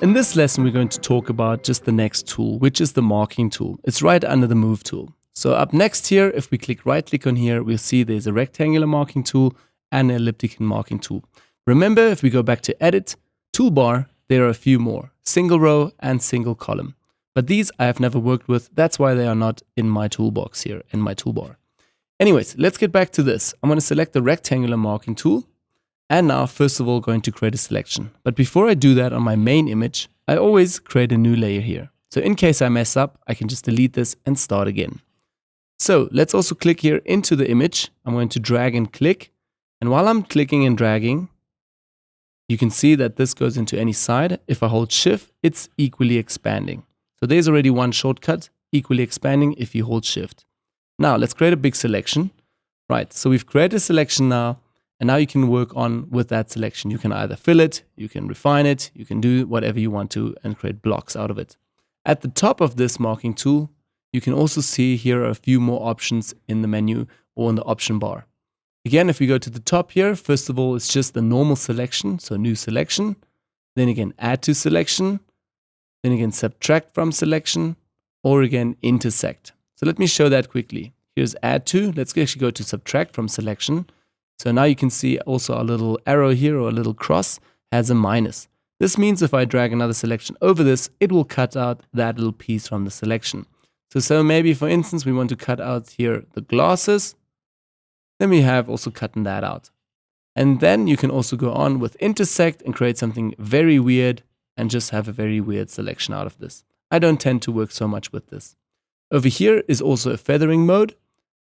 In this lesson, we're going to talk about just the next tool, which is the marking tool. It's right under the move tool. So up next here, if we right click on here, we'll see there's a rectangular marking tool and an elliptical marking tool. Remember, if we go back to edit, toolbar, there are a few more, single row and single column. But these I have never worked with. That's why they are not in my toolbox here, in my toolbar. Anyways, let's get back to this. I'm going to select the rectangular marking tool. And now, first of all, going to create a selection. But before I do that on my main image, I always create a new layer here. So in case I mess up, I can just delete this and start again. So let's also click here into the image. I'm going to drag and click. And while I'm clicking and dragging, you can see that this goes into any side. If I hold Shift, it's equally expanding. So there's already one shortcut, equally expanding if you hold Shift. Now let's create a big selection. Right, so we've created a selection now. And now you can work on with that selection. You can either fill it, you can refine it, you can do whatever you want to and create blocks out of it. At the top of this marking tool, you can also see here are a few more options in the menu or in the option bar. Again, if we go to the top here, first of all, it's just the normal selection, so new selection. Then again, add to selection. Then again, subtract from selection, or again, intersect. So let me show that quickly. Here's add to. Let's actually go to subtract from selection. So now you can see also a little arrow here or a little cross has a minus. This means if I drag another selection over this, it will cut out that little piece from the selection. So maybe for instance, we want to cut out here the glasses. Then we have also cutting that out. And then you can also go on with intersect and create something very weird and just have a very weird selection out of this. I don't tend to work so much with this. Over here is also a feathering mode,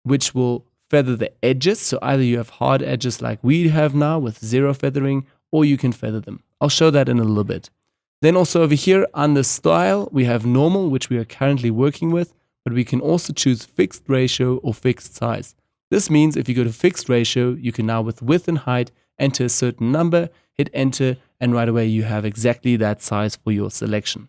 which will feather the edges. So either you have hard edges like we have now with zero feathering, or you can feather them. I'll show that in a little bit. Then also over here under style, we have normal, which we are currently working with, but we can also choose fixed ratio or fixed size. This means if you go to fixed ratio, you can now with width and height enter a certain number, hit enter, and right away you have exactly that size for your selection.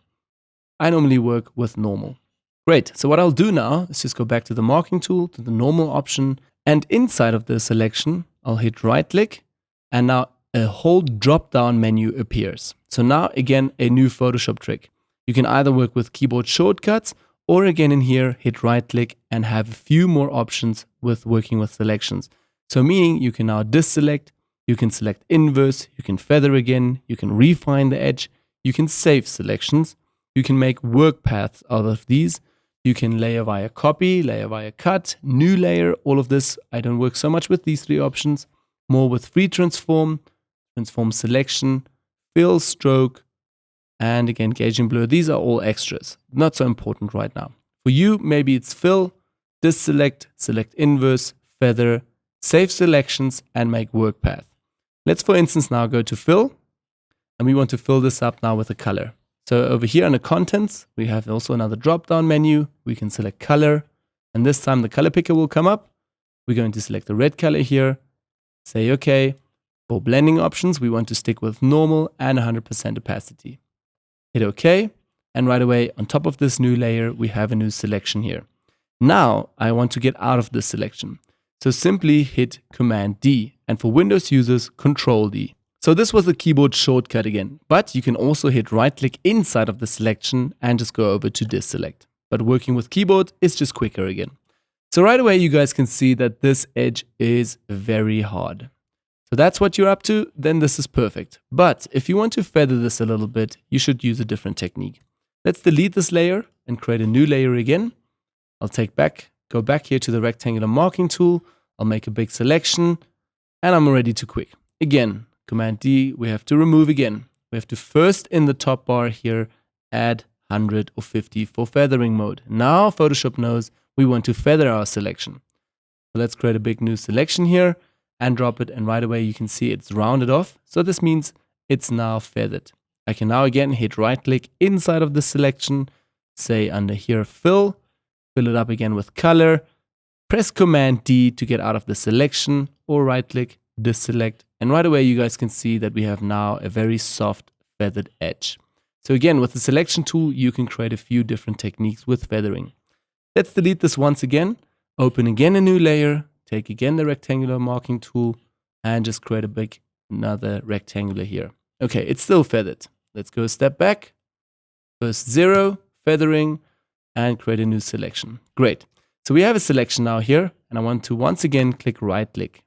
I normally work with normal. Great, so what I'll do now is just go back to the marking tool, to the normal option, and inside of the selection, I'll hit right click, and now a whole drop down menu appears. So now again, a new Photoshop trick. You can either work with keyboard shortcuts, or again in here, hit right click and have a few more options with working with selections. So meaning you can now deselect, you can select inverse, you can feather again, you can refine the edge, you can save selections, you can make work paths out of these. You can layer via copy, layer via cut, new layer, all of this. I don't work so much with these three options, more with free transform, transform selection, fill, stroke, and again, gauge and blur. These are all extras, not so important right now. For you, maybe it's fill, deselect, select inverse, feather, save selections, and make work path. Let's, for instance, now go to fill, and we want to fill this up now with a color. So over here under contents, we have also another drop-down menu. We can select color, and this time the color picker will come up. We're going to select the red color here, say OK. For blending options, we want to stick with normal and 100% opacity. Hit OK, and right away on top of this new layer, we have a new selection here. Now I want to get out of this selection. So simply hit Command D, and for Windows users, Control D. So this was the keyboard shortcut again, but you can also hit right click inside of the selection and just go over to deselect. But working with keyboard is just quicker again. So right away you guys can see that this edge is very hard. So that's what you're up to, then this is perfect. But if you want to feather this a little bit, you should use a different technique. Let's delete this layer and create a new layer again. I'll go back here to the rectangular marking tool. I'll make a big selection and I'm ready to quick. Again, Command D, we have to remove again. We have to first in the top bar here, add 100 or 50 for feathering mode. Now Photoshop knows we want to feather our selection. So let's create a big new selection here and drop it. And right away you can see it's rounded off. So this means it's now feathered. I can now again hit right click inside of the selection, say under here fill it up again with color, press Command D to get out of the selection, or right click, deselect, and right away you guys can see that we have now a very soft feathered edge. So again, with the selection tool, you can create a few different techniques with feathering. Let's delete this once again, open again a new layer, take again the rectangular marking tool, and just create another rectangular here. Okay, it's still feathered. Let's go a step back. First 0, feathering, and create a new selection. Great. So we have a selection now here, and I want to once again click right click.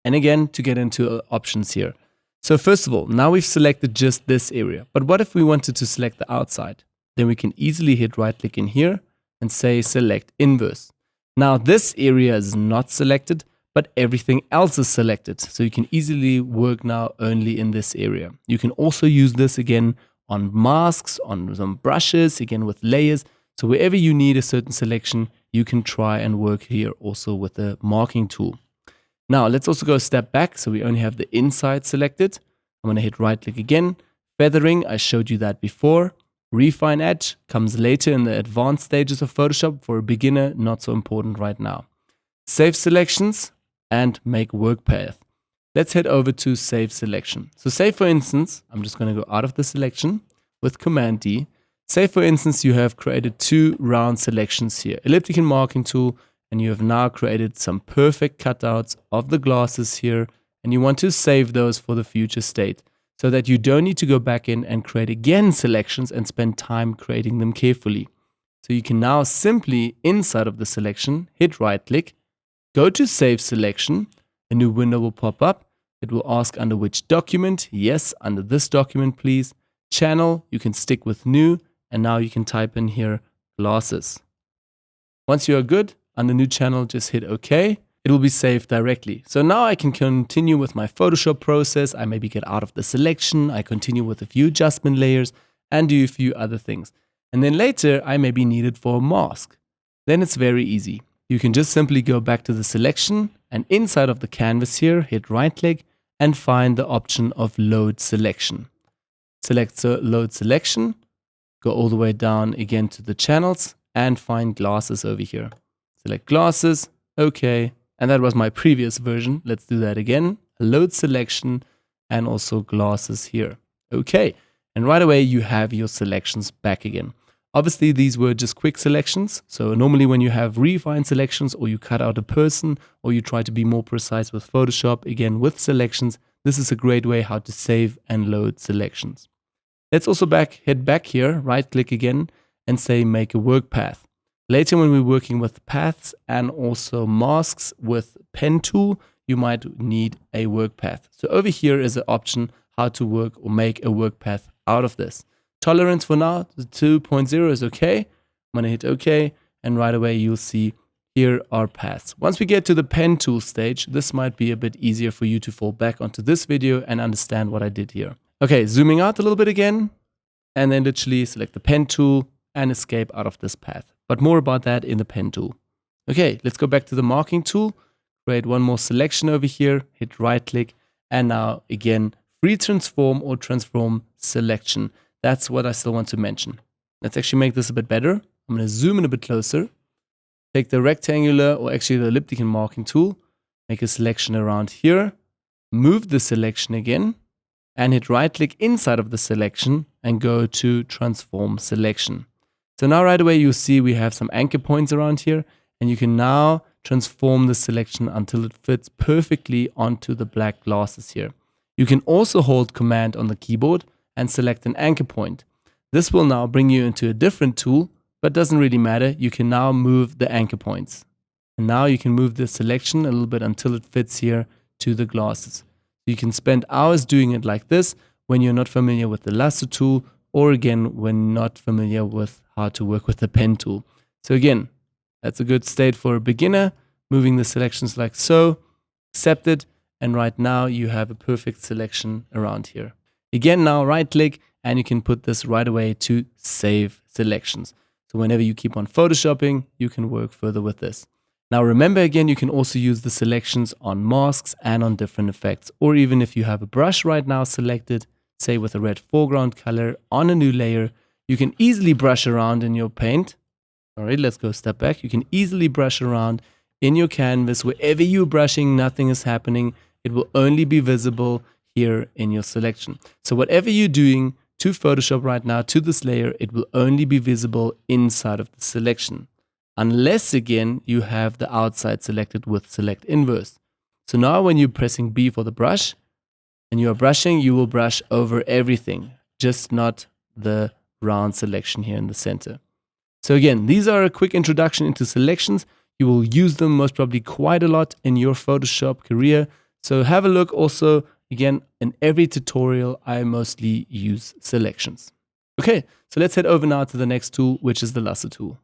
And again, to get into options here. So first of all, now we've selected just this area. But what if we wanted to select the outside? Then we can easily hit right click in here and say select inverse. Now this area is not selected, but everything else is selected. So you can easily work now only in this area. You can also use this again on masks, on some brushes, again with layers. So wherever you need a certain selection, you can try and work here also with the marking tool. Now let's also go a step back. So we only have the inside selected. I'm going to hit right click again. Feathering, I showed you that before. Refine edge comes later in the advanced stages of Photoshop. For a beginner, not so important right now. Save selections and make work path. Let's head over to save selection. So say for instance, I'm just going to go out of the selection with Command D. Say for instance, you have created 2 round selections here, elliptical marking tool, and you have now created some perfect cutouts of the glasses here, and you want to save those for the future state so that you don't need to go back in and create again selections and spend time creating them carefully. So you can now simply, inside of the selection, hit right click, go to save selection, a new window will pop up. It will ask under which document. Yes, under this document, please. Channel, you can stick with new, and now you can type in here glasses. Once you are good, under new channel, just hit OK. It will be saved directly. So now I can continue with my Photoshop process. I maybe get out of the selection. I continue with a few adjustment layers and do a few other things. And then later, I may be needed for a mask. Then it's very easy. You can just simply go back to the selection and inside of the canvas here, hit right click and find the option of load selection. Select load selection, go all the way down again to the channels and find glasses over here. Select glasses, OK. And that was my previous version. Let's do that again. Load selection and also glasses here. OK. And right away you have your selections back again. Obviously, these were just quick selections. So normally when you have refined selections or you cut out a person or you try to be more precise with Photoshop, again with selections, this is a great way how to save and load selections. Let's also head back here, right click again and say make a work path. Later when we're working with paths and also masks with pen tool, you might need a work path. So over here is an option how to work or make a work path out of this. Tolerance for now, the 2.0 is okay. I'm going to hit OK, and right away you'll see here are paths. Once we get to the pen tool stage, this might be a bit easier for you to fall back onto this video and understand what I did here. Okay, zooming out a little bit again, and then literally select the pen tool and escape out of this path. But more about that in the pen tool. Okay, let's go back to the marking tool, create one more selection over here, hit right click, and now again, free transform or transform selection. That's what I still want to mention. Let's actually make this a bit better. I'm going to zoom in a bit closer. Take the rectangular or actually the elliptical marking tool, make a selection around here, move the selection again, and hit right click inside of the selection and go to transform selection. So now right away you see we have some anchor points around here, and you can now transform the selection until it fits perfectly onto the black glasses here. You can also hold Command on the keyboard and select an anchor point. This will now bring you into a different tool, but doesn't really matter. You can now move the anchor points. And now you can move the selection a little bit until it fits here to the glasses. You can spend hours doing it like this when you're not familiar with the lasso tool, or again, when not familiar with how to work with the pen tool. So again, that's a good state for a beginner, moving the selections like so, accept it, and right now you have a perfect selection around here. Again, now right click, and you can put this right away to save selections. So whenever you keep on photoshopping, you can work further with this. Now remember again, you can also use the selections on masks and on different effects, or even if you have a brush right now selected, say with a red foreground color on a new layer, you can easily brush around in your paint. All right, let's go a step back. You can easily brush around in your canvas. Wherever you're brushing, nothing is happening. It will only be visible here in your selection. So whatever you're doing to Photoshop right now, to this layer, it will only be visible inside of the selection. Unless again, you have the outside selected with select inverse. So now when you're pressing B for the brush and you are brushing, you will brush over everything. just not the round selection here in the center. So again, these are a quick introduction into selections. You will use them most probably quite a lot in your Photoshop career. So have a look also. Again, in every tutorial, I mostly use selections. Okay, so let's head over now to the next tool, which is the lasso tool.